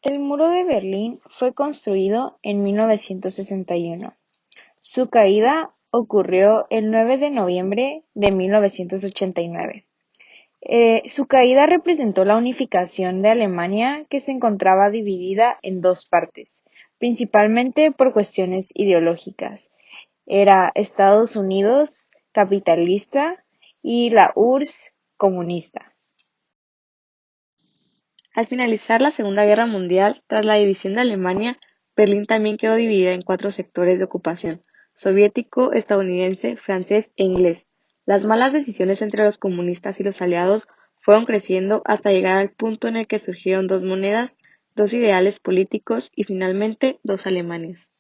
El muro de Berlín fue construido en 1961. Su caída ocurrió el 9 de noviembre de 1989. Su caída representó la unificación de Alemania, que se encontraba dividida en dos partes, principalmente por cuestiones ideológicas. Era Estados Unidos capitalista y la URSS comunista. Al finalizar la Segunda Guerra Mundial, tras la división de Alemania, Berlín también quedó dividida en cuatro sectores de ocupación: soviético, estadounidense, francés e inglés. Las malas decisiones entre los comunistas y los aliados fueron creciendo hasta llegar al punto en el que surgieron dos monedas, dos ideales políticos y finalmente dos Alemanias.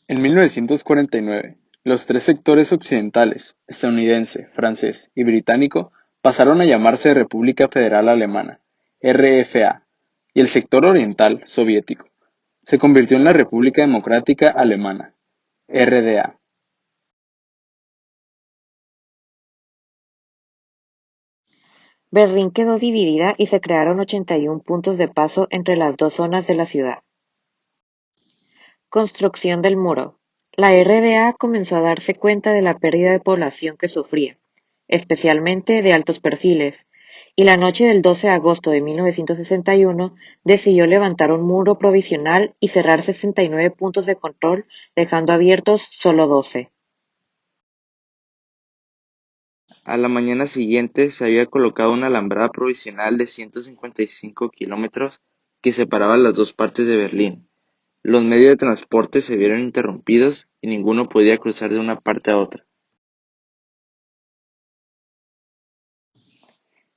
En 1949, los tres sectores occidentales, estadounidense, francés y británico, pasaron a llamarse República Federal Alemana, RFA, y el sector oriental, soviético, se convirtió en la República Democrática Alemana, RDA. Berlín quedó dividida y se crearon 81 puntos de paso entre las dos zonas de la ciudad. Construcción del muro. La RDA comenzó a darse cuenta de la pérdida de población que sufría, especialmente de altos perfiles, y la noche del 12 de agosto de 1961 decidió levantar un muro provisional y cerrar 69 puntos de control, dejando abiertos solo 12. A la mañana siguiente se había colocado una alambrada provisional de 155 kilómetros que separaba las dos partes de Berlín. Los medios de transporte se vieron interrumpidos y ninguno podía cruzar de una parte a otra.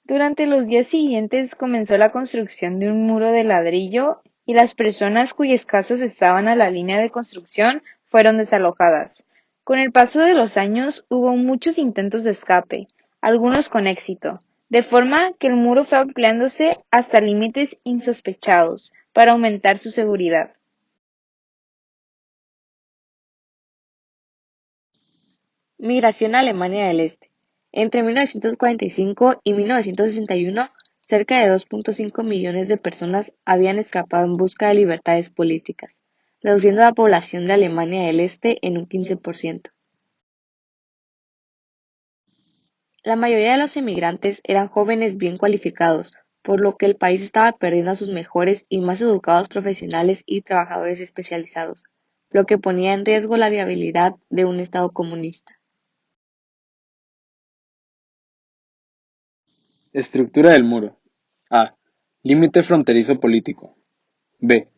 Durante los días siguientes comenzó la construcción de un muro de ladrillo y las personas cuyas casas estaban a la línea de construcción fueron desalojadas. Con el paso de los años hubo muchos intentos de escape, algunos con éxito, de forma que el muro fue ampliándose hasta límites insospechados para aumentar su seguridad. Migración a Alemania del Este. Entre 1945 y 1961, cerca de 2.5 millones de personas habían escapado en busca de libertades políticas, reduciendo la población de Alemania del Este en un 15%. La mayoría de los emigrantes eran jóvenes bien cualificados, por lo que el país estaba perdiendo a sus mejores y más educados profesionales y trabajadores especializados, lo que ponía en riesgo la viabilidad de un Estado comunista. Estructura del muro. A. Límite fronterizo político. B.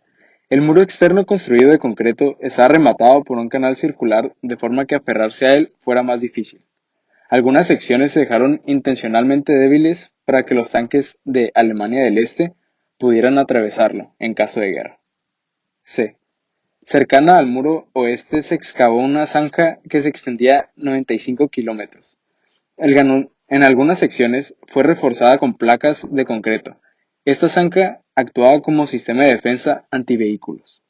El muro externo construido de concreto está rematado por un canal circular de forma que aferrarse a él fuera más difícil. Algunas secciones se dejaron intencionalmente débiles para que los tanques de Alemania del Este pudieran atravesarlo en caso de guerra. C. Cercana al muro oeste se excavó una zanja que se extendía 95 kilómetros. En algunas secciones fue reforzada con placas de concreto. Esta zanja actuaba como sistema de defensa antivehículos.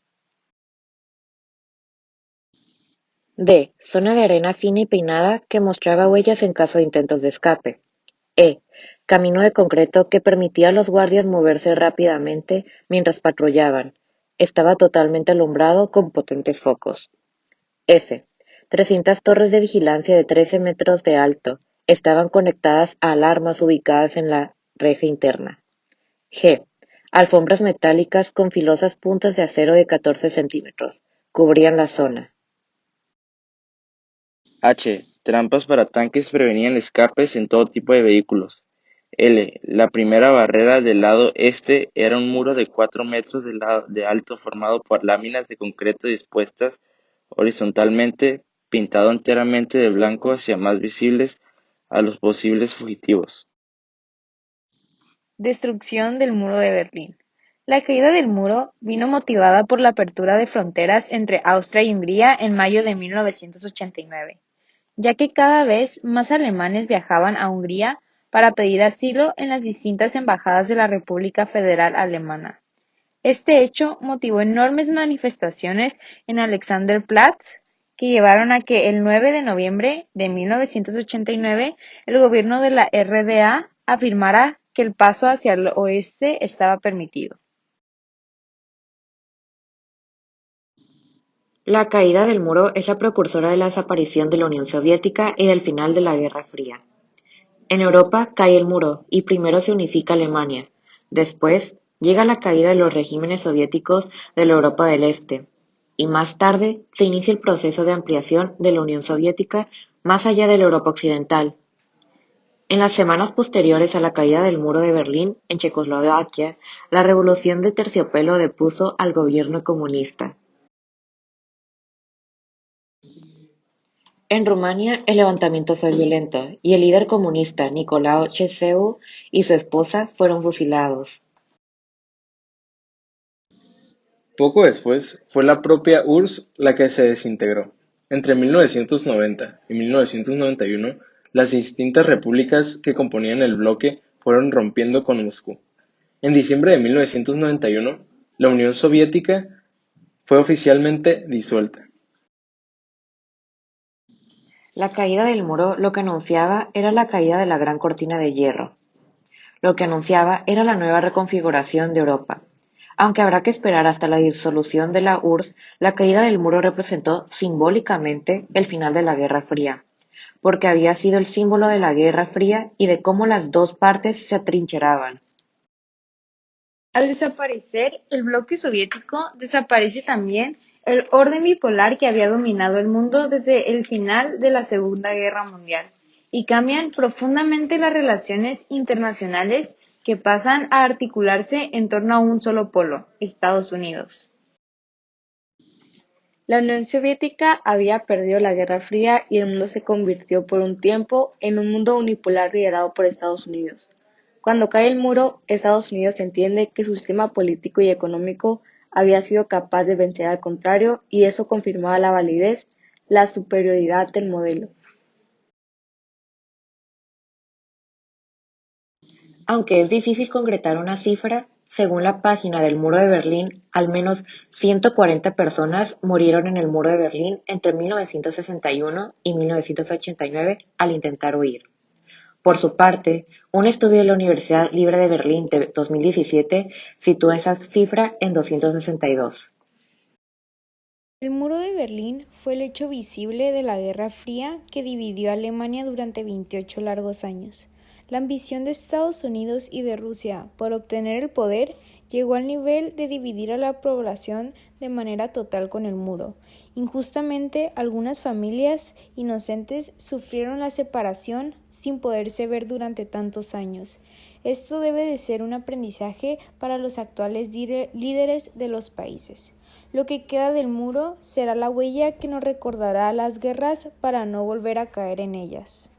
D. Zona de arena fina y peinada que mostraba huellas en caso de intentos de escape. E. Camino de concreto que permitía a los guardias moverse rápidamente mientras patrullaban. Estaba totalmente alumbrado con potentes focos. F. 300 torres de vigilancia de 13 metros de alto. Estaban conectadas a alarmas ubicadas en la reja interna. G. Alfombras metálicas con filosas puntas de acero de 14 centímetros. Cubrían la zona. H. Trampas para tanques prevenían escapes en todo tipo de vehículos. L. La primera barrera del lado este era un muro de 4 metros de alto formado por láminas de concreto dispuestas horizontalmente, pintado enteramente de blanco hacia más visibles a los posibles fugitivos. Destrucción del muro de Berlín. La caída del muro vino motivada por la apertura de fronteras entre Austria y Hungría en mayo de 1989, ya que cada vez más alemanes viajaban a Hungría para pedir asilo en las distintas embajadas de la República Federal Alemana. Este hecho motivó enormes manifestaciones en Alexanderplatz, que llevaron a que el 9 de noviembre de 1989 el gobierno de la RDA afirmara que el paso hacia el oeste estaba permitido. La caída del muro es la precursora de la desaparición de la Unión Soviética y del final de la Guerra Fría. En Europa cae el muro y primero se unifica Alemania. Después llega la caída de los regímenes soviéticos de la Europa del Este. Y más tarde se inicia el proceso de ampliación de la Unión Soviética más allá de la Europa occidental. En las semanas posteriores a la caída del muro de Berlín en Checoslovaquia, la revolución de terciopelo depuso al gobierno comunista. En Rumania el levantamiento fue violento y el líder comunista Nicolae Ceausescu y su esposa fueron fusilados. Poco después, fue la propia URSS la que se desintegró. Entre 1990 y 1991, las distintas repúblicas que componían el bloque fueron rompiendo con Moscú. En diciembre de 1991, la Unión Soviética fue oficialmente disuelta. La caída del muro lo que anunciaba era la caída de la Gran Cortina de Hierro. Lo que anunciaba era la nueva reconfiguración de Europa. Aunque habrá que esperar hasta la disolución de la URSS, la caída del muro representó simbólicamente el final de la Guerra Fría, porque había sido el símbolo de la Guerra Fría y de cómo las dos partes se atrincheraban. Al desaparecer el bloque soviético, desaparece también el orden bipolar que había dominado el mundo desde el final de la Segunda Guerra Mundial, y cambian profundamente las relaciones internacionales que pasan a articularse en torno a un solo polo, Estados Unidos. La Unión Soviética había perdido la Guerra Fría y el mundo se convirtió por un tiempo en un mundo unipolar liderado por Estados Unidos. Cuando cae el muro, Estados Unidos entiende que su sistema político y económico había sido capaz de vencer al contrario y eso confirmaba la validez, la superioridad del modelo. Aunque es difícil concretar una cifra, según la página del Muro de Berlín, al menos 140 personas murieron en el Muro de Berlín entre 1961 y 1989 al intentar huir. Por su parte, un estudio de la Universidad Libre de Berlín de 2017 sitúa esa cifra en 262. El muro de Berlín fue el hecho visible de la Guerra Fría que dividió a Alemania durante 28 largos años. La ambición de Estados Unidos y de Rusia por obtener el poder llegó al nivel de dividir a la población de manera total con el muro. Injustamente, algunas familias inocentes sufrieron la separación sin poderse ver durante tantos años. Esto debe de ser un aprendizaje para los actuales líderes de los países. Lo que queda del muro será la huella que nos recordará las guerras para no volver a caer en ellas.